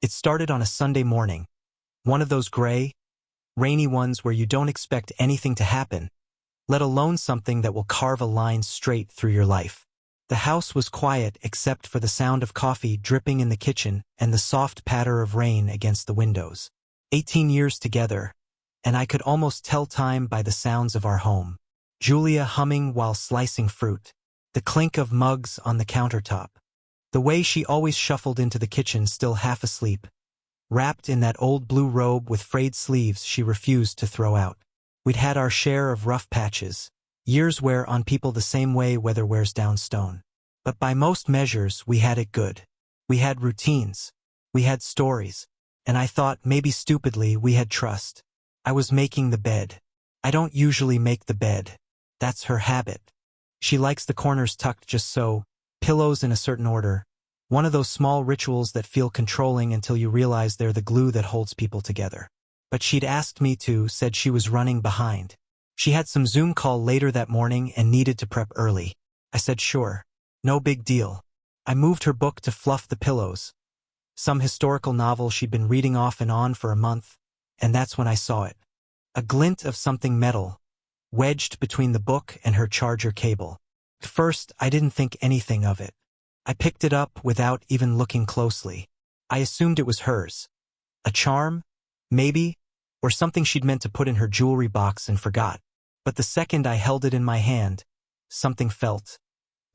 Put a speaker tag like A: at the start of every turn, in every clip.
A: It started on a Sunday morning, one of those gray, rainy ones where you don't expect anything to happen, let alone something that will carve a line straight through your life. The house was quiet except for the sound of coffee dripping in the kitchen and the soft patter of rain against the windows. 18 years together, and I could almost tell time by the sounds of our home. Julia humming while slicing fruit, the clink of mugs on the countertop, the way she always shuffled into the kitchen still half asleep, wrapped in that old blue robe with frayed sleeves she refused to throw out. We'd had our share of rough patches. Years wear on people the same way weather wears down stone. But by most measures, we had it good. We had routines. We had stories. And I thought, maybe stupidly, we had trust. I was making the bed. I don't usually make the bed. That's her habit. She likes the corners tucked just so, pillows in a certain order. One of those small rituals that feel controlling until you realize they're the glue that holds people together. But she'd asked me to, said she was running behind. She had some Zoom call later that morning and needed to prep early. I said sure. No big deal. I moved her book to fluff the pillows. Some historical novel she'd been reading off and on for a month, and that's when I saw it. A glint of something metal, wedged between the book and her charger cable. At first, I didn't think anything of it. I picked it up without even looking closely. I assumed it was hers. A charm? Maybe? Or something she'd meant to put in her jewelry box and forgot. But the second I held it in my hand, something felt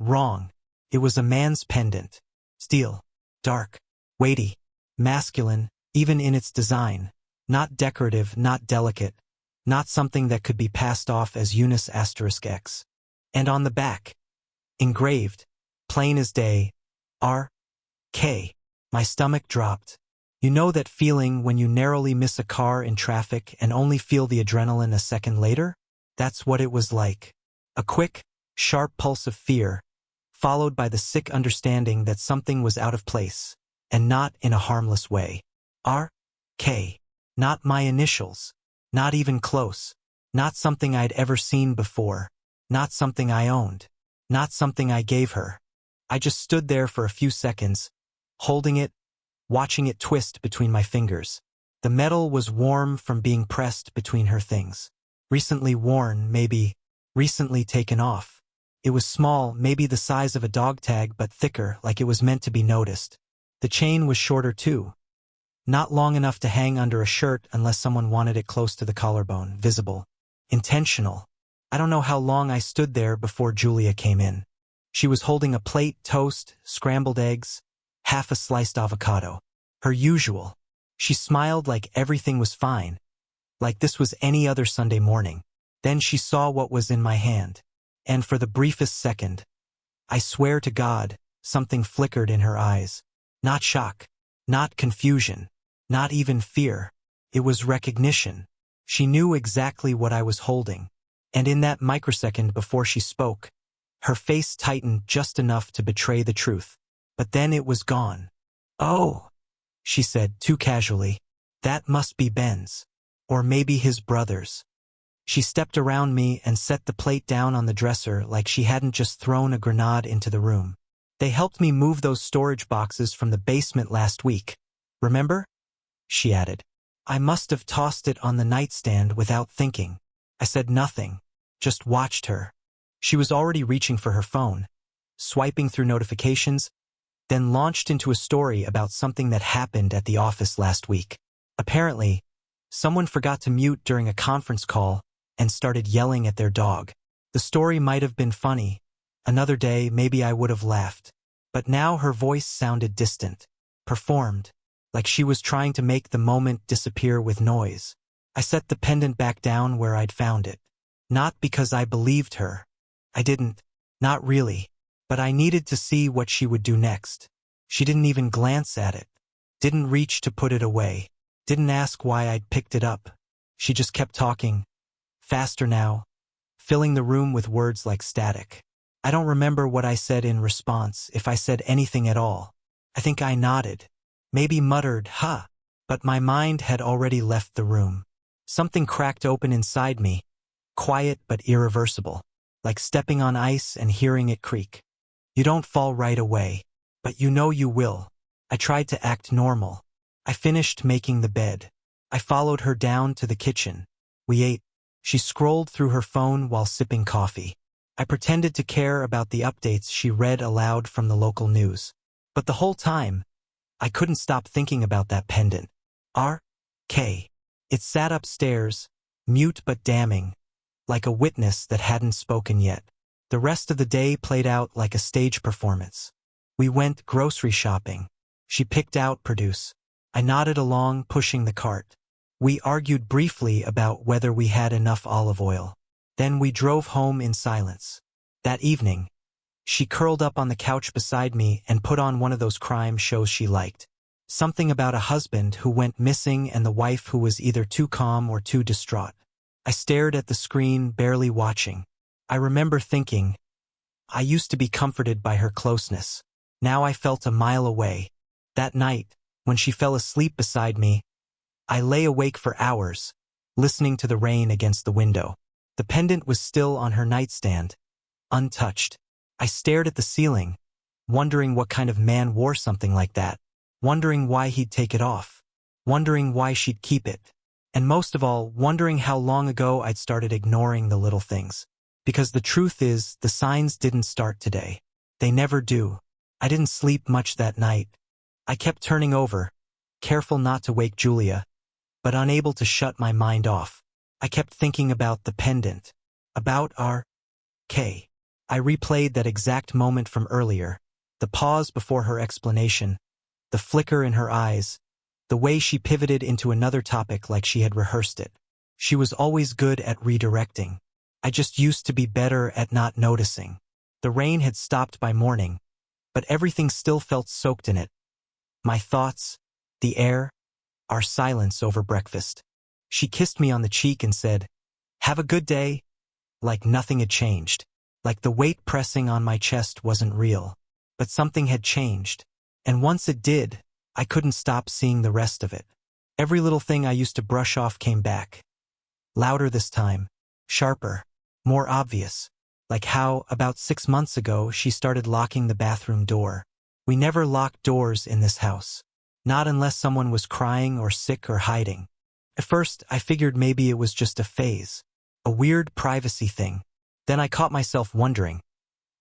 A: wrong. It was a man's pendant. Steel. Dark. Weighty. Masculine, even in its design. Not decorative, not delicate. Not something that could be passed off as Eunice *X. And on the back, engraved, plain as day, R.K. My stomach dropped. You know that feeling when you narrowly miss a car in traffic and only feel the adrenaline a second later? That's what it was like. A quick, sharp pulse of fear, followed by the sick understanding that something was out of place, and not in a harmless way. R.K. Not my initials. Not even close. Not something I'd ever seen before. Not something I owned. Not something I gave her. I just stood there for a few seconds, holding it, watching it twist between my fingers. The metal was warm from being pressed between her things. Recently worn, maybe. Recently taken off. It was small, maybe the size of a dog tag, but thicker, like it was meant to be noticed. The chain was shorter too. Not long enough to hang under a shirt unless someone wanted it close to the collarbone, visible. Intentional. I don't know how long I stood there before Julia came in. She was holding a plate, toast, scrambled eggs, half a sliced avocado. Her usual. She smiled like everything was fine. Like this was any other Sunday morning. Then she saw what was in my hand. And for the briefest second, I swear to God, something flickered in her eyes. Not shock. Not confusion. Not even fear. It was recognition. She knew exactly what I was holding. And in that microsecond before she spoke, her face tightened just enough to betray the truth. But then it was gone. "Oh," she said too casually. "That must be Ben's. Or maybe his brother's." She stepped around me and set the plate down on the dresser like she hadn't just thrown a grenade into the room. "They helped me move those storage boxes from the basement last week. Remember?" she added. "I must have tossed it on the nightstand without thinking." I said nothing, just watched her. She was already reaching for her phone, swiping through notifications, then launched into a story about something that happened at the office last week. Apparently, someone forgot to mute during a conference call and started yelling at their dog. The story might have been funny. Another day, maybe I would have laughed. But now her voice sounded distant, performed, like she was trying to make the moment disappear with noise. I set the pendant back down where I'd found it. Not because I believed her. I didn't. Not really. But I needed to see what she would do next. She didn't even glance at it. Didn't reach to put it away. Didn't ask why I'd picked it up. She just kept talking. Faster now. Filling the room with words like static. I don't remember what I said in response, if I said anything at all. I think I nodded. Maybe muttered, "Huh." But my mind had already left the room. Something cracked open inside me. Quiet but irreversible. Like stepping on ice and hearing it creak. You don't fall right away. But you know you will. I tried to act normal. I finished making the bed. I followed her down to the kitchen. We ate. She scrolled through her phone while sipping coffee. I pretended to care about the updates she read aloud from the local news. But the whole time, I couldn't stop thinking about that pendant. R.K. It sat upstairs, mute but damning, like a witness that hadn't spoken yet. The rest of the day played out like a stage performance. We went grocery shopping. She picked out produce. I nodded along, pushing the cart. We argued briefly about whether we had enough olive oil. Then we drove home in silence. That evening, she curled up on the couch beside me and put on one of those crime shows she liked. Something about a husband who went missing and the wife who was either too calm or too distraught. I stared at the screen, barely watching. I remember thinking, I used to be comforted by her closeness. Now I felt a mile away. That night, when she fell asleep beside me, I lay awake for hours, listening to the rain against the window. The pendant was still on her nightstand, untouched. I stared at the ceiling, wondering what kind of man wore something like that, wondering why he'd take it off, wondering why she'd keep it, and most of all, wondering how long ago I'd started ignoring the little things. Because the truth is, the signs didn't start today. They never do. I didn't sleep much that night. I kept turning over, careful not to wake Julia, but unable to shut my mind off. I kept thinking about the pendant, about R.K. I replayed that exact moment from earlier, the pause before her explanation, the flicker in her eyes, the way she pivoted into another topic like she had rehearsed it. She was always good at redirecting. I just used to be better at not noticing. The rain had stopped by morning, but everything still felt soaked in it. My thoughts, the air, our silence over breakfast. She kissed me on the cheek and said, "Have a good day," like nothing had changed, like the weight pressing on my chest wasn't real. But something had changed, and once it did, I couldn't stop seeing the rest of it. Every little thing I used to brush off came back. Louder this time, sharper, more obvious, like how, about 6 months ago, she started locking the bathroom door. We never locked doors in this house. Not unless someone was crying or sick or hiding. At first, I figured maybe it was just a phase, a weird privacy thing. Then I caught myself wondering,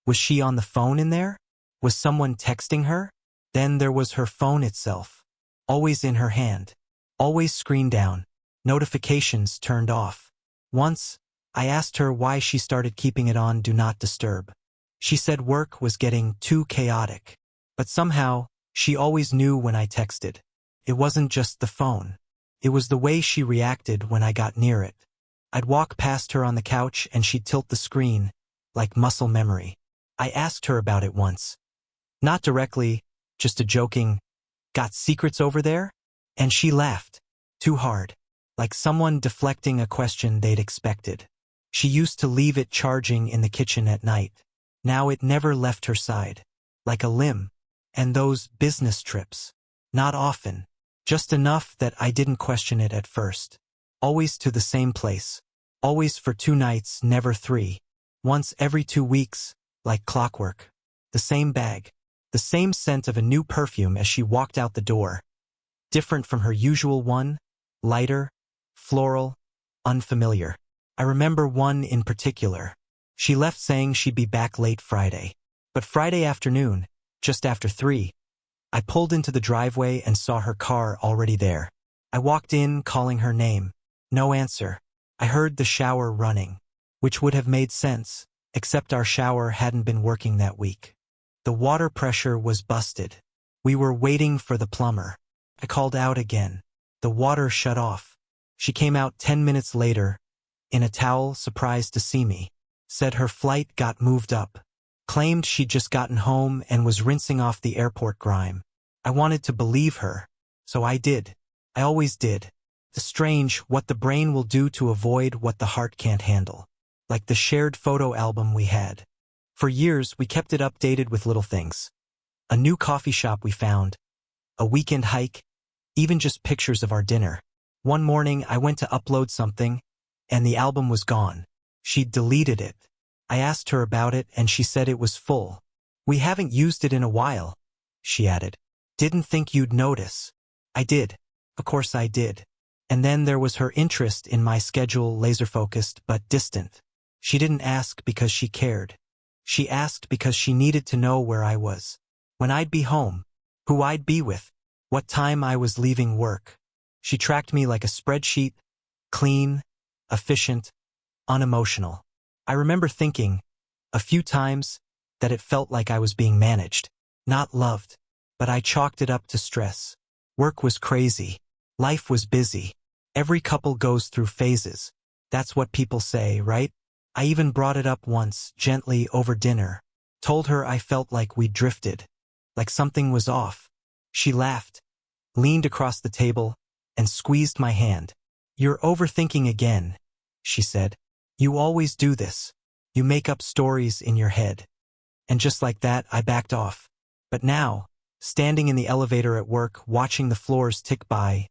A: was she on the phone in there? Was someone texting her? Then there was her phone itself, always in her hand, always screen down, notifications turned off. Once, I asked her why she started keeping it on Do Not Disturb. She said work was getting too chaotic. But somehow, she always knew when I texted. It wasn't just the phone. It was the way she reacted when I got near it. I'd walk past her on the couch and she'd tilt the screen, like muscle memory. I asked her about it once. Not directly, just a joking, "Got secrets over there?" And she laughed. Too hard. Like someone deflecting a question they'd expected. She used to leave it charging in the kitchen at night. Now it never left her side. Like a limb. And those business trips. Not often. Just enough that I didn't question it at first. Always to the same place. Always for 2 nights, never 3. Once every 2 weeks, like clockwork. The same bag. The same scent of a new perfume as she walked out the door. Different from her usual one. Lighter, floral, unfamiliar. I remember one in particular. She left saying she'd be back late Friday. But Friday afternoon, just after 3, I pulled into the driveway and saw her car already there. I walked in, calling her name. No answer. I heard the shower running, which would have made sense, except our shower hadn't been working that week. The water pressure was busted. We were waiting for the plumber. I called out again. The water shut off. She came out 10 minutes later, in a towel, surprised to see me. Said her flight got moved up. Claimed she'd just gotten home and was rinsing off the airport grime. I wanted to believe her, so I did. I always did. The strange what the brain will do to avoid what the heart can't handle. Like the shared photo album we had. For years, we kept it updated with little things. A new coffee shop we found. A weekend hike. Even just pictures of our dinner. One morning, I went to upload something, and the album was gone. She'd deleted it. I asked her about it and she said it was full. "We haven't used it in a while," she added. "Didn't think you'd notice." I did. Of course I did. And then there was her interest in my schedule, laser-focused but distant. She didn't ask because she cared. She asked because she needed to know where I was, when I'd be home, who I'd be with, what time I was leaving work. She tracked me like a spreadsheet, clean, efficient, unemotional. I remember thinking, a few times, that it felt like I was being managed, not loved, but I chalked it up to stress. Work was crazy. Life was busy. Every couple goes through phases. That's what people say, right? I even brought it up once, gently, over dinner. Told her I felt like we drifted, like something was off. She laughed, leaned across the table, and squeezed my hand. "You're overthinking again," she said. "You always do this. You make up stories in your head." And just like that, I backed off. But now, standing in the elevator at work, watching the floors tick by,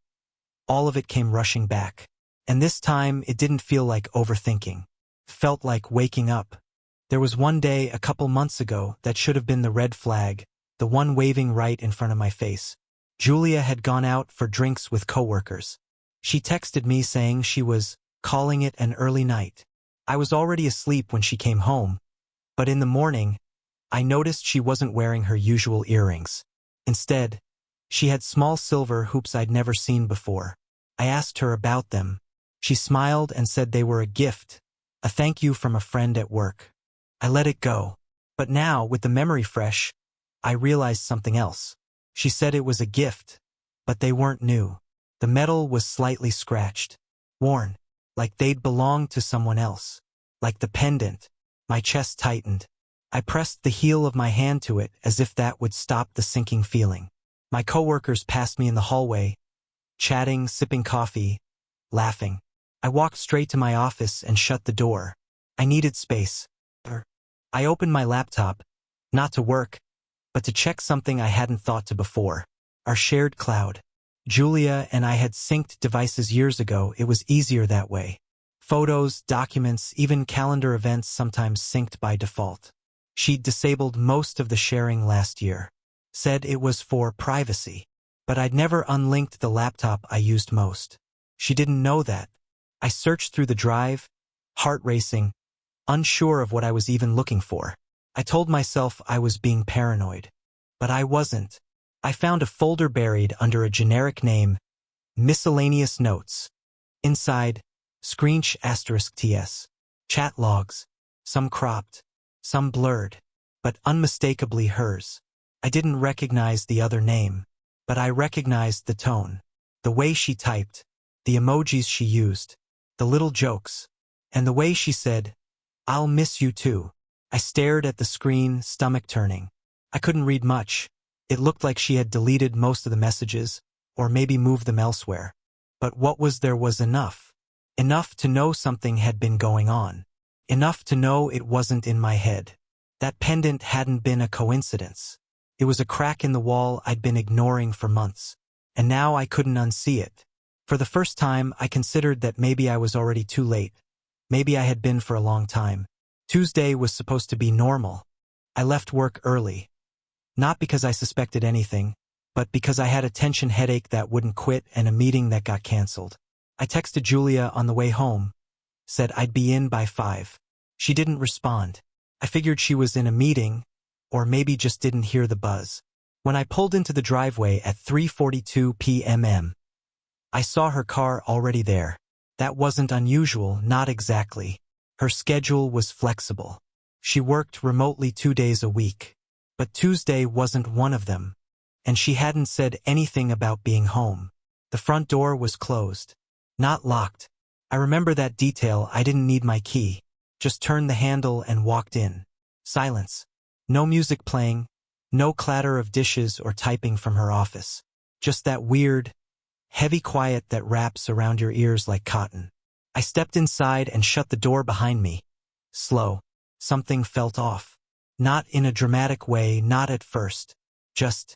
A: all of it came rushing back. And this time, it didn't feel like overthinking. It felt like waking up. There was one day a couple months ago that should have been the red flag, the one waving right in front of my face. Julia had gone out for drinks with coworkers. She texted me saying she was calling it an early night. I was already asleep when she came home, but in the morning, I noticed she wasn't wearing her usual earrings. Instead, she had small silver hoops I'd never seen before. I asked her about them. She smiled and said they were a gift, a thank you from a friend at work. I let it go. But now, with the memory fresh, I realized something else. She said it was a gift, but they weren't new. The metal was slightly scratched, worn, like they'd belonged to someone else. Like the pendant. My chest tightened. I pressed the heel of my hand to it as if that would stop the sinking feeling. My coworkers passed me in the hallway, chatting, sipping coffee, laughing. I walked straight to my office and shut the door. I needed space. I opened my laptop, not to work, but to check something I hadn't thought to before. Our shared cloud. Julia and I had synced devices years ago. It was easier that way. Photos, documents, even calendar events sometimes synced by default. She'd disabled most of the sharing last year. Said it was for privacy. But I'd never unlinked the laptop I used most. She didn't know that. I searched through the drive, heart racing, unsure of what I was even looking for. I told myself I was being paranoid. But I wasn't. I found a folder buried under a generic name, Miscellaneous Notes. Inside, screensh *ts. Chat logs. Some cropped, some blurred, but unmistakably hers. I didn't recognize the other name, but I recognized the tone, the way she typed, the emojis she used, the little jokes, and the way she said, "I'll miss you too." I stared at the screen, stomach turning. I couldn't read much. It looked like she had deleted most of the messages, or maybe moved them elsewhere. But what was there was enough. Enough to know something had been going on. Enough to know it wasn't in my head. That pendant hadn't been a coincidence. It was a crack in the wall I'd been ignoring for months. And now I couldn't unsee it. For the first time, I considered that maybe I was already too late. Maybe I had been for a long time. Tuesday was supposed to be normal. I left work early. Not because I suspected anything, but because I had a tension headache that wouldn't quit and a meeting that got canceled. I texted Julia on the way home. Said I'd be in by 5. She didn't respond. I figured she was in a meeting, or maybe just didn't hear the buzz. When I pulled into the driveway at 3:42 p.m., I saw her car already there. That wasn't unusual, not exactly. Her schedule was flexible. She worked remotely 2 days a week. But Tuesday wasn't one of them. And she hadn't said anything about being home. The front door was closed. Not locked. I remember that detail. I didn't need my key. Just turned the handle and walked in. Silence. No music playing. No clatter of dishes or typing from her office. Just that weird, heavy quiet that wraps around your ears like cotton. I stepped inside and shut the door behind me. Slow. Something felt off. Not in a dramatic way, not at first. Just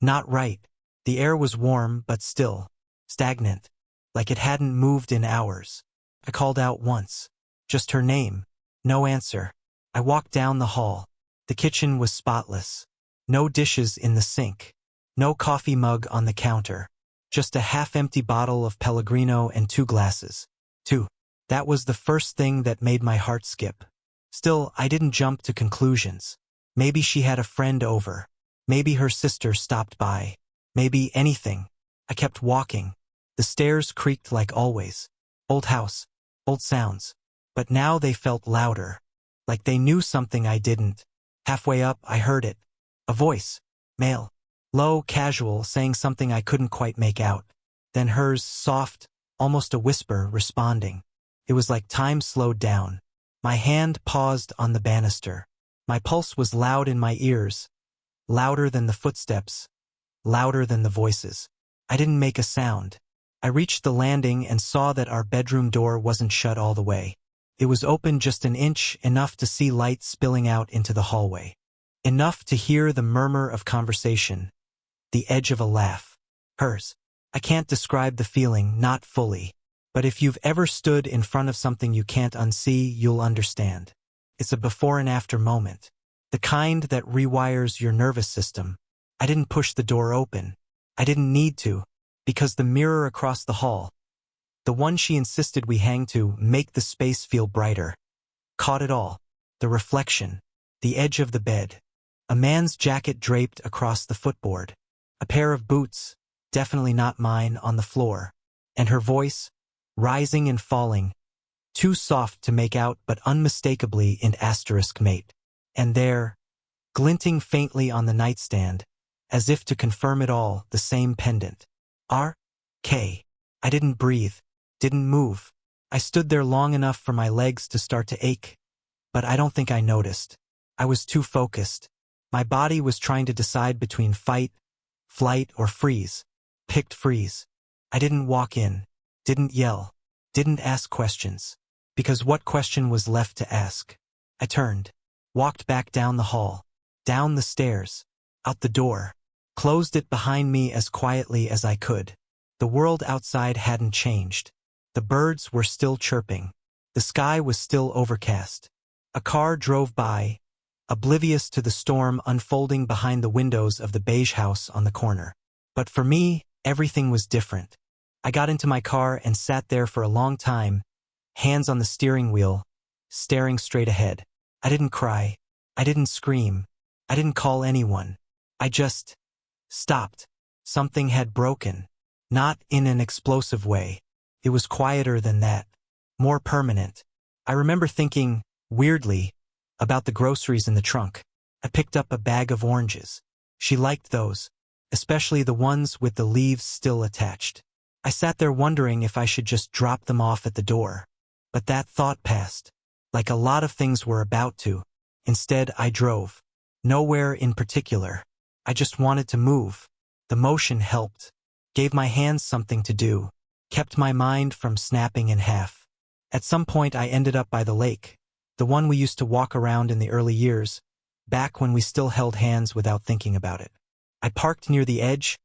A: not right. The air was warm, but still stagnant, like it hadn't moved in hours. I called out once. Just her name. No answer. I walked down the hall. The kitchen was spotless. No dishes in the sink. No coffee mug on the counter. Just a half-empty bottle of Pellegrino and 2 glasses. 2. That was the first thing that made my heart skip. Still, I didn't jump to conclusions. Maybe she had a friend over. Maybe her sister stopped by. Maybe anything. I kept walking. The stairs creaked like always. Old house. Old sounds. But now they felt louder. Like they knew something I didn't. Halfway up, I heard it. A voice. Male. Low, casual, saying something I couldn't quite make out. Then hers, soft, almost a whisper, responding. It was like time slowed down. My hand paused on the banister. My pulse was loud in my ears. Louder than the footsteps. Louder than the voices. I didn't make a sound. I reached the landing and saw that our bedroom door wasn't shut all the way. It was open just an inch, enough to see light spilling out into the hallway. Enough to hear the murmur of conversation. The edge of a laugh. Hers. I can't describe the feeling, not fully. But if you've ever stood in front of something you can't unsee, you'll understand. It's a before and after moment. The kind that rewires your nervous system. I didn't push the door open. I didn't need to, because the mirror across the hall, the one she insisted we hang to make the space feel brighter, caught it all. The reflection. The edge of the bed. A man's jacket draped across the footboard. A pair of boots, definitely not mine, on the floor. And her voice, rising and falling, too soft to make out but unmistakably in asterisk mate. And there, glinting faintly on the nightstand, as if to confirm it all, the same pendant. R.K. I didn't breathe, didn't move. I stood there long enough for my legs to start to ache, but I don't think I noticed. I was too focused. My body was trying to decide between fight, flight, or freeze. Picked freeze. I didn't walk in, didn't yell, didn't ask questions, because what question was left to ask? I turned, walked back down the hall, down the stairs, out the door, closed it behind me as quietly as I could. The world outside hadn't changed. The birds were still chirping. The sky was still overcast. A car drove by, oblivious to the storm unfolding behind the windows of the beige house on the corner. But for me, everything was different. I got into my car and sat there for a long time, hands on the steering wheel, staring straight ahead. I didn't cry. I didn't scream. I didn't call anyone. I just stopped. Something had broken. Not in an explosive way. It was quieter than that. More permanent. I remember thinking, weirdly, about the groceries in the trunk. I picked up a bag of oranges. She liked those, especially the ones with the leaves still attached. I sat there wondering if I should just drop them off at the door. But that thought passed, like a lot of things were about to. Instead, I drove. Nowhere in particular. I just wanted to move. The motion helped. Gave my hands something to do. Kept my mind from snapping in half. At some point I ended up by the lake. The one we used to walk around in the early years, back when we still held hands without thinking about it. I parked near the edge,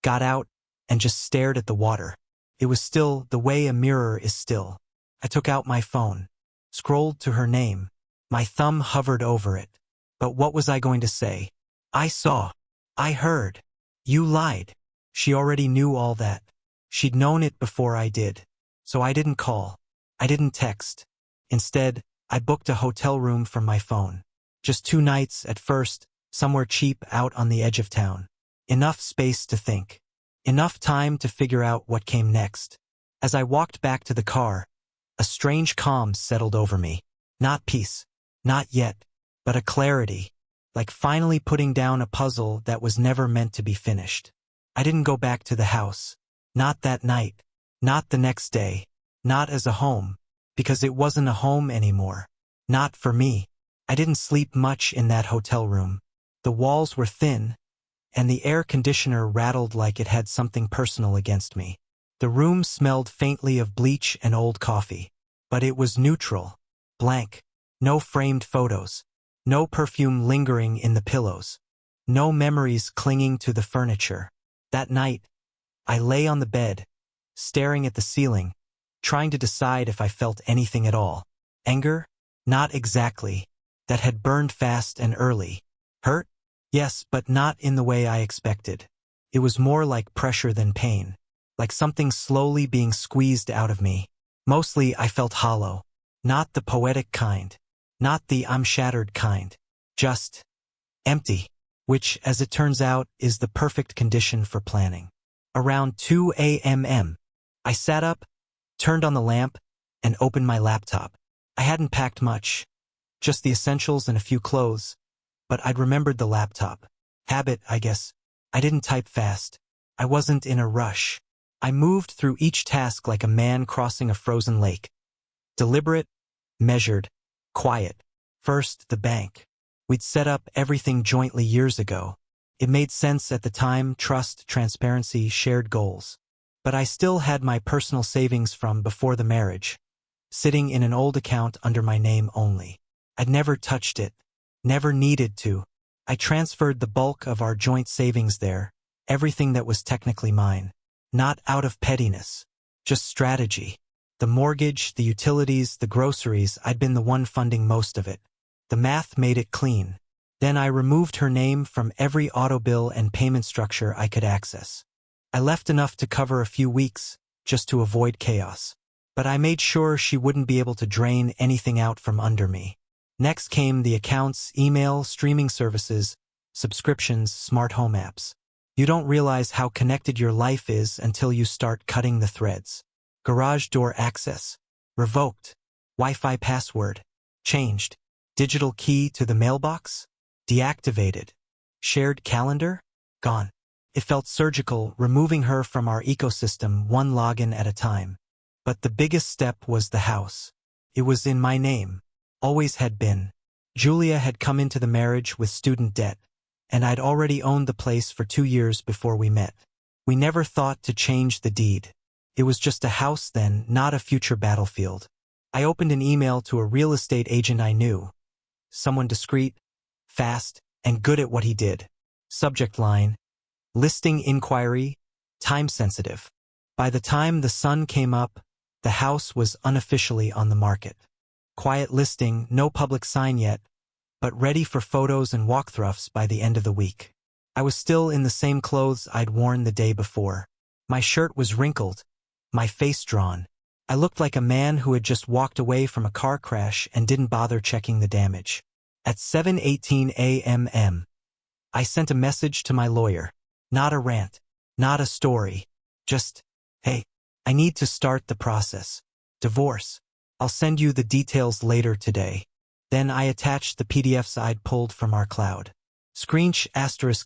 A: got out, and just stared at the water. It was still the way a mirror is still. I took out my phone, scrolled to her name. My thumb hovered over it. But what was I going to say? I saw. I heard. You lied. She already knew all that. She'd known it before I did. So I didn't call. I didn't text. Instead, I booked a hotel room from my phone. Just 2 nights at first, somewhere cheap out on the edge of town. Enough space to think. Enough time to figure out what came next. As I walked back to the car, a strange calm settled over me. Not peace. Not yet. But a clarity. Like finally putting down a puzzle that was never meant to be finished. I didn't go back to the house. Not that night. Not the next day. Not as a home. Because it wasn't a home anymore. Not for me. I didn't sleep much in that hotel room. The walls were thin, and the air conditioner rattled like it had something personal against me. The room smelled faintly of bleach and old coffee. But it was neutral. Blank. No framed photos. No perfume lingering in the pillows. No memories clinging to the furniture. That night, I lay on the bed, staring at the ceiling, trying to decide if I felt anything at all. Anger? Not exactly. That had burned fast and early. Hurt? Yes, but not in the way I expected. It was more like pressure than pain. like something slowly being squeezed out of me. Mostly I felt hollow. Not the poetic kind. Not the I'm shattered kind. Just empty. Which, as it turns out, is the perfect condition for planning. Around 2 a.m. I sat up, turned on the lamp, and opened my laptop. I hadn't packed much, just the essentials and a few clothes, but I'd remembered the laptop. Habit, I guess. I didn't type fast. I wasn't in a rush. I moved through each task like a man crossing a frozen lake. Deliberate, measured, quiet. First, the bank. We'd set up everything jointly years ago. It made sense at the time: trust, transparency, shared goals. But I still had my personal savings from before the marriage, sitting in an old account under my name only. I'd never touched it, never needed to. I transferred the bulk of our joint savings there, everything that was technically mine. Not out of pettiness, just strategy. The mortgage, the utilities, the groceries, I'd been the one funding most of it. The math made it clean. Then I removed her name from every auto bill and payment structure I could access. I left enough to cover a few weeks, just to avoid chaos. But I made sure she wouldn't be able to drain anything out from under me. Next came the accounts, email, streaming services, subscriptions, smart home apps. You don't realize how connected your life is until you start cutting the threads. Garage door access, revoked. Wi-Fi password, changed. Digital key to the mailbox, deactivated. Shared calendar, gone. It felt surgical, removing her from our ecosystem one login at a time. But the biggest step was the house. It was in my name. Always had been. Julia had come into the marriage with student debt, and I'd already owned the place for 2 years before we met. We never thought to change the deed. It was just a house then, not a future battlefield. I opened an email to a real estate agent I knew. Someone discreet, fast, and good at what he did. Subject line: listing inquiry, time sensitive. By the time the sun came up, the house was unofficially on the market. Quiet listing, no public sign yet, but ready for photos and walkthroughs by the end of the week. I was still in the same clothes I'd worn the day before. My shirt was wrinkled, my face drawn. I looked like a man who had just walked away from a car crash and didn't bother checking the damage. At 7:18 a.m. I sent a message to my lawyer. Not a rant, not a story. Just, hey, I need to start the process. Divorce. I'll send you the details later today. Then I attached the PDFs I'd pulled from our cloud. Screensh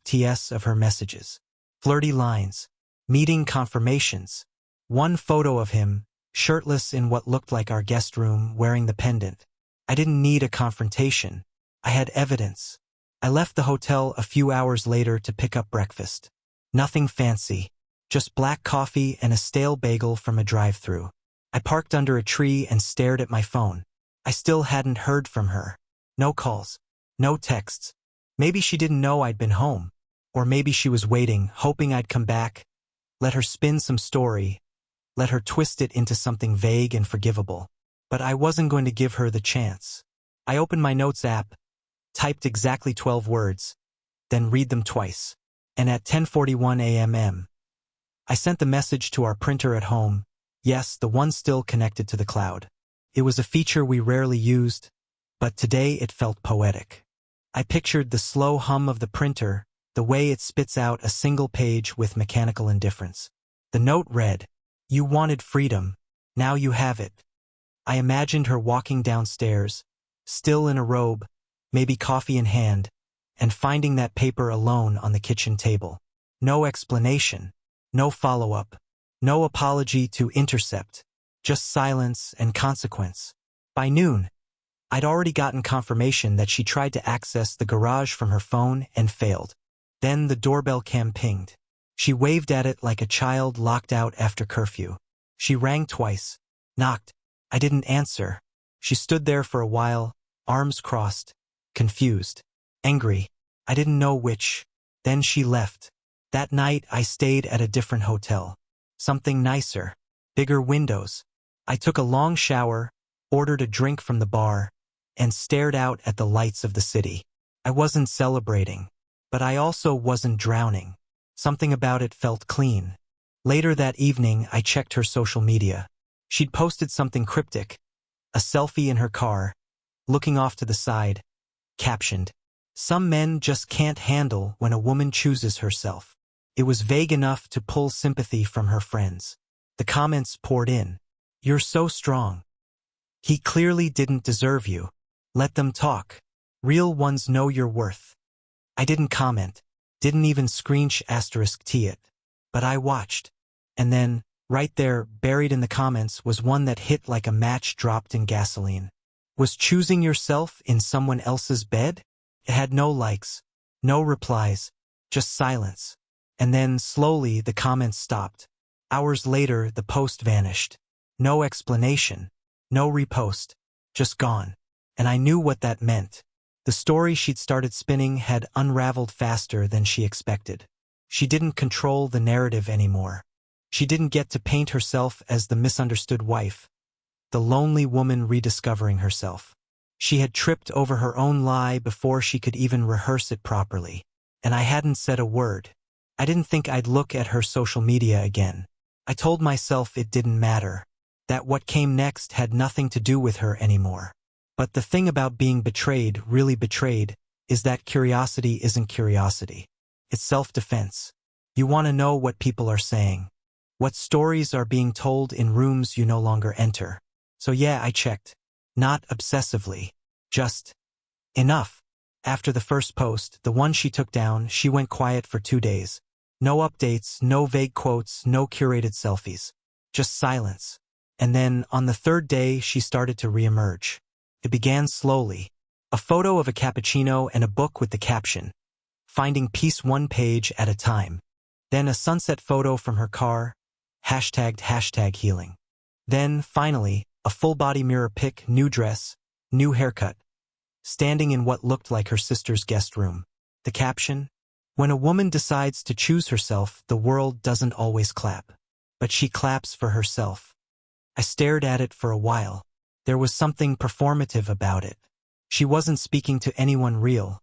A: *TS of her messages. Flirty lines. Meeting confirmations. One photo of him, shirtless in what looked like our guest room, wearing the pendant. I didn't need a confrontation. I had evidence. I left the hotel a few hours later to pick up breakfast. Nothing fancy. Just black coffee and a stale bagel from a drive-thru. I parked under a tree and stared at my phone. I still hadn't heard from her. No calls. No texts. Maybe she didn't know I'd been home. Or maybe she was waiting, hoping I'd come back. Let her spin some story. Let her twist it into something vague and forgivable. But I wasn't going to give her the chance. I opened my notes app, typed exactly 12 words, then read them twice. And at 10:41 a.m. I sent the message to our printer at home. Yes, the one still connected to the cloud. It was a feature we rarely used, but today it felt poetic. I pictured the slow hum of the printer, the way it spits out a single page with mechanical indifference. The note read, "You wanted freedom. Now you have it." I imagined her walking downstairs, still in a robe, maybe coffee in hand, and finding that paper alone on the kitchen table. No explanation, no follow-up, no apology to intercept, just silence and consequence. By noon, I'd already gotten confirmation that she tried to access the garage from her phone and failed. Then the doorbell cam pinged. She waved at it like a child locked out after curfew. She rang twice, knocked. I didn't answer. She stood there for a while, arms crossed, confused, angry. I didn't know which. Then she left. That night I stayed at a different hotel. Something nicer. Bigger windows. I took a long shower, ordered a drink from the bar, and stared out at the lights of the city. I wasn't celebrating, but I also wasn't drowning. Something about it felt clean. Later that evening, I checked her social media. She'd posted something cryptic, a selfie in her car, looking off to the side, captioned, "Some men just can't handle when a woman chooses herself." It was vague enough to pull sympathy from her friends. The comments poured in. "You're so strong. He clearly didn't deserve you. Let them talk. Real ones know your worth." I didn't comment, didn't even **T it. But I watched. And then, right there, buried in the comments, was one that hit like a match dropped in gasoline. Was choosing yourself in someone else's bed? It had no likes, no replies, just silence. And then, slowly, the comments stopped. Hours later, the post vanished. No explanation, no repost, just gone. And I knew what that meant. The story she'd started spinning had unraveled faster than she expected. She didn't control the narrative anymore. She didn't get to paint herself as the misunderstood wife, the lonely woman rediscovering herself. She had tripped over her own lie before she could even rehearse it properly. And I hadn't said a word. I didn't think I'd look at her social media again. I told myself it didn't matter, that what came next had nothing to do with her anymore. But the thing about being betrayed, really betrayed, is that curiosity isn't curiosity. It's self-defense. You want to know what people are saying, what stories are being told in rooms you no longer enter. So yeah, I checked. Not obsessively. Just enough. After the first post, the one she took down, she went quiet for 2 days. No updates, no vague quotes, no curated selfies. Just silence. And then, on the 3rd day, she started to reemerge. It began slowly. A photo of a cappuccino and a book with the caption, "Finding peace one page at a time." Then a sunset photo from her car, #, healing. Then, finally, a full-body mirror pic, new dress, new haircut, standing in what looked like her sister's guest room. The caption, "When a woman decides to choose herself, the world doesn't always clap. But she claps for herself." I stared at it for a while. There was something performative about it. She wasn't speaking to anyone real,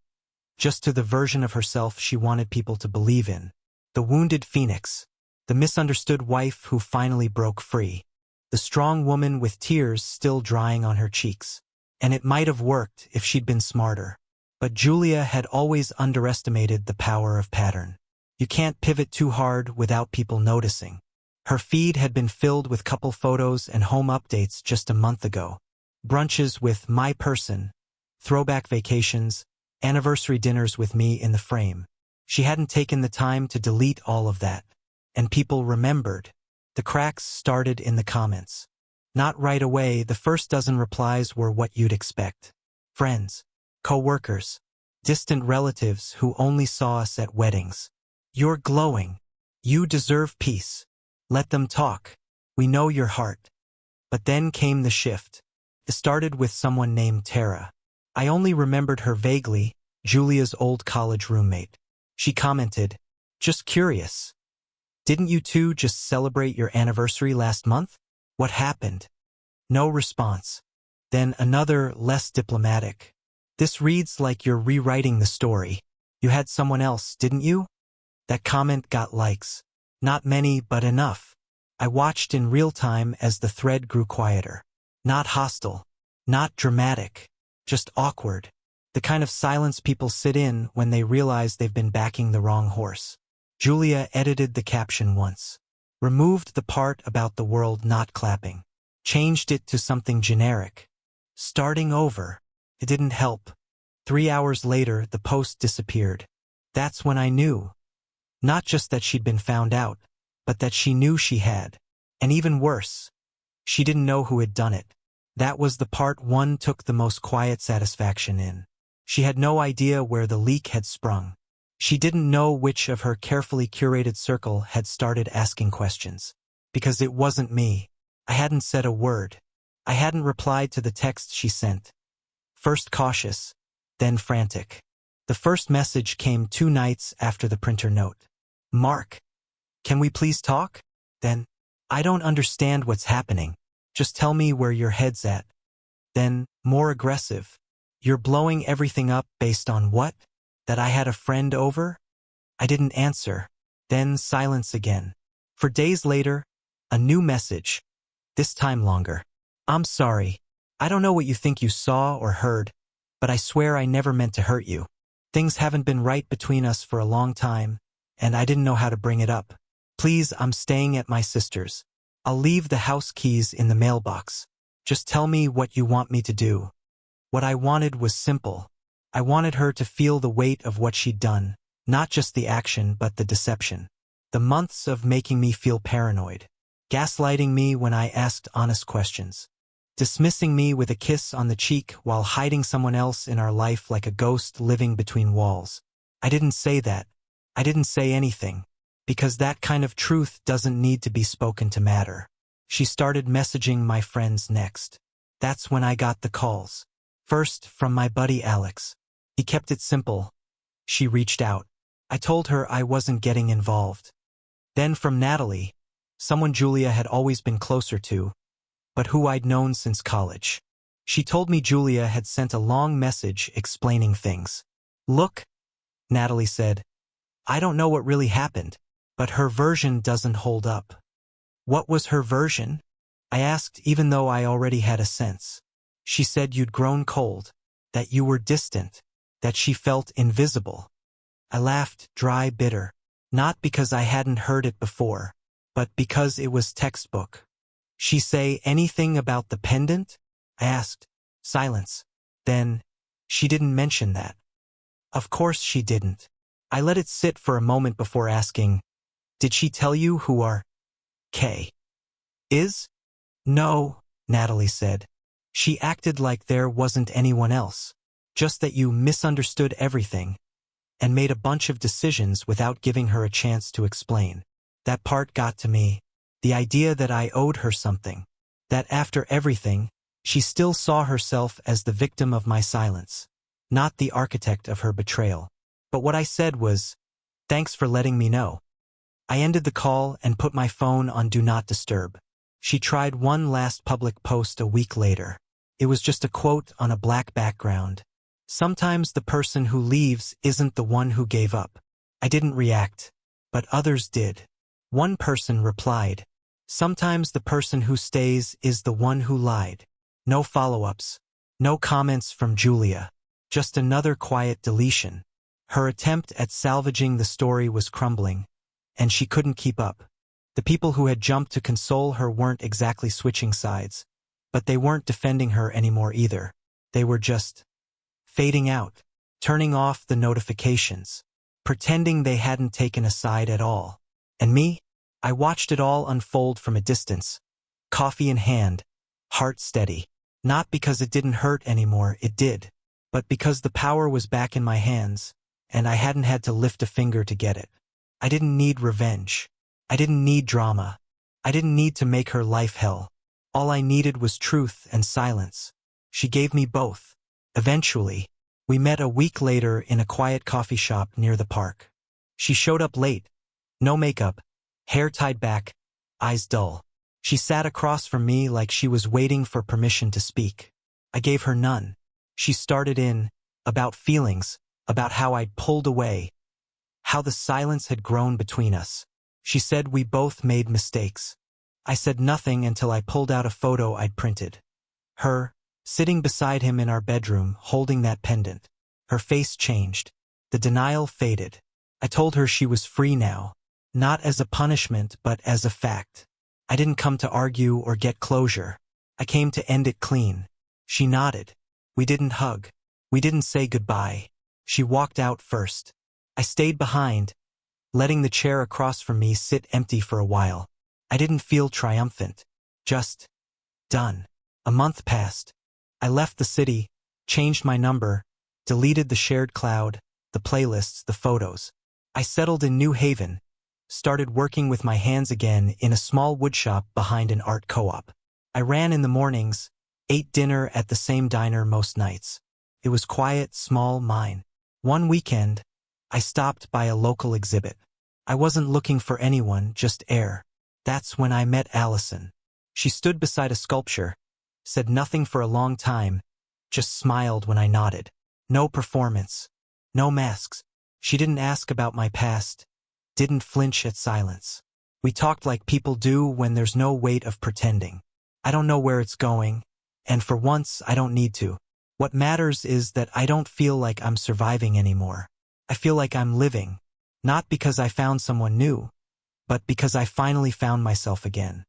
A: just to the version of herself she wanted people to believe in. The wounded phoenix, the misunderstood wife who finally broke free, the strong woman with tears still drying on her cheeks. And it might have worked if she'd been smarter. But Julia had always underestimated the power of pattern. You can't pivot too hard without people noticing. Her feed had been filled with couple photos and home updates just a month ago. Brunches with my person, throwback vacations, anniversary dinners with me in the frame. She hadn't taken the time to delete all of that. And people remembered. The cracks started in the comments. Not right away, the first dozen replies were what you'd expect. Friends, co-workers, distant relatives who only saw us at weddings. "You're glowing. You deserve peace. Let them talk. We know your heart." But then came the shift. It started with someone named Tara. I only remembered her vaguely, Julia's old college roommate. She commented, "Just curious. Didn't you two just celebrate your anniversary last month? What happened?" No response. Then another, less diplomatic. "This reads like you're rewriting the story. You had someone else, didn't you?" That comment got likes. Not many, but enough. I watched in real time as the thread grew quieter. Not hostile. Not dramatic. Just awkward. The kind of silence people sit in when they realize they've been backing the wrong horse. Julia edited the caption once. Removed the part about the world not clapping. Changed it to something generic. "Starting over." It didn't help. 3 hours later, the post disappeared. That's when I knew. Not just that she'd been found out, but that she knew she had. And even worse, she didn't know who had done it. That was the part one took the most quiet satisfaction in. She had no idea where the leak had sprung. She didn't know which of her carefully curated circle had started asking questions. Because it wasn't me. I hadn't said a word. I hadn't replied to the text she sent. First cautious, then frantic. The first message came 2 nights after the printer note. "Mark, can we please talk?" Then, "I don't understand what's happening. Just tell me where your head's at." Then, more aggressive. "You're blowing everything up based on what? That I had a friend over?" I didn't answer. Then silence again. For days later, a new message, this time longer. I'm sorry. I don't know what you think you saw or heard, but I swear I never meant to hurt you. Things haven't been right between us for a long time, and I didn't know how to bring it up. Please, I'm staying at my sister's. I'll leave the house keys in the mailbox. Just tell me what you want me to do. What I wanted was simple. I wanted her to feel the weight of what she'd done, not just the action but the deception. The months of making me feel paranoid, gaslighting me when I asked honest questions, dismissing me with a kiss on the cheek while hiding someone else in our life like a ghost living between walls. I didn't say that. I didn't say anything, because that kind of truth doesn't need to be spoken to matter. She started messaging my friends next. That's when I got the calls. First, from my buddy Alex. He kept it simple. She reached out. I told her I wasn't getting involved. Then from Natalie, someone Julia had always been closer to, but who I'd known since college. She told me Julia had sent a long message explaining things. Look, Natalie said, I don't know what really happened, but her version doesn't hold up. What was her version? I asked, even though I already had a sense. She said you'd grown cold, that you were distant, that she felt invisible. I laughed, dry, bitter, not because I hadn't heard it before, but because it was textbook. She say anything about the pendant? I asked. Silence. Then, she didn't mention that. Of course she didn't. I let it sit for a moment before asking, did she tell you who our K is? No, Natalie said. She acted like there wasn't anyone else, just that you misunderstood everything and made a bunch of decisions without giving her a chance to explain. That part got to me. The idea that I owed her something, that after everything, she still saw herself as the victim of my silence, not the architect of her betrayal. But what I said was, thanks for letting me know. I ended the call and put my phone on Do Not Disturb. She tried one last public post a week later. It was just a quote on a black background. Sometimes the person who leaves isn't the one who gave up. I didn't react, but others did. One person replied, sometimes the person who stays is the one who lied. No follow-ups, no comments from Julia, just another quiet deletion. Her attempt at salvaging the story was crumbling, and she couldn't keep up. The people who had jumped to console her weren't exactly switching sides, but they weren't defending her anymore either. They were just fading out, turning off the notifications, pretending they hadn't taken a side at all. And me? I watched it all unfold from a distance, coffee in hand, heart steady. Not because it didn't hurt anymore, it did, but because the power was back in my hands, and I hadn't had to lift a finger to get it. I didn't need revenge. I didn't need drama. I didn't need to make her life hell. All I needed was truth and silence. She gave me both. Eventually, we met a week later in a quiet coffee shop near the park. She showed up late. No makeup, hair tied back, eyes dull. She sat across from me like she was waiting for permission to speak. I gave her none. She started in, about feelings, about how I'd pulled away, how the silence had grown between us. She said we both made mistakes. I said nothing until I pulled out a photo I'd printed. Her, sitting beside him in our bedroom, holding that pendant. Her face changed. The denial faded. I told her she was free now, not as a punishment but as a fact. I didn't come to argue or get closure. I came to end it clean. She nodded. We didn't hug. We didn't say goodbye. She walked out first. I stayed behind, letting the chair across from me sit empty for a while. I didn't feel triumphant. Just done. A month passed. I left the city, changed my number, deleted the shared cloud, the playlists, the photos. I settled in New Haven, started working with my hands again in a small woodshop behind an art co-op. I ran in the mornings, ate dinner at the same diner most nights. It was quiet, small, mine. One weekend, I stopped by a local exhibit. I wasn't looking for anyone, just air. That's when I met Allison. She stood beside a sculpture, said nothing for a long time, just smiled when I nodded. No performance. No masks. She didn't ask about my past, didn't flinch at silence. We talked like people do when there's no weight of pretending. I don't know where it's going, and for once I don't need to. What matters is that I don't feel like I'm surviving anymore. I feel like I'm living, not because I found someone new, but because I finally found myself again.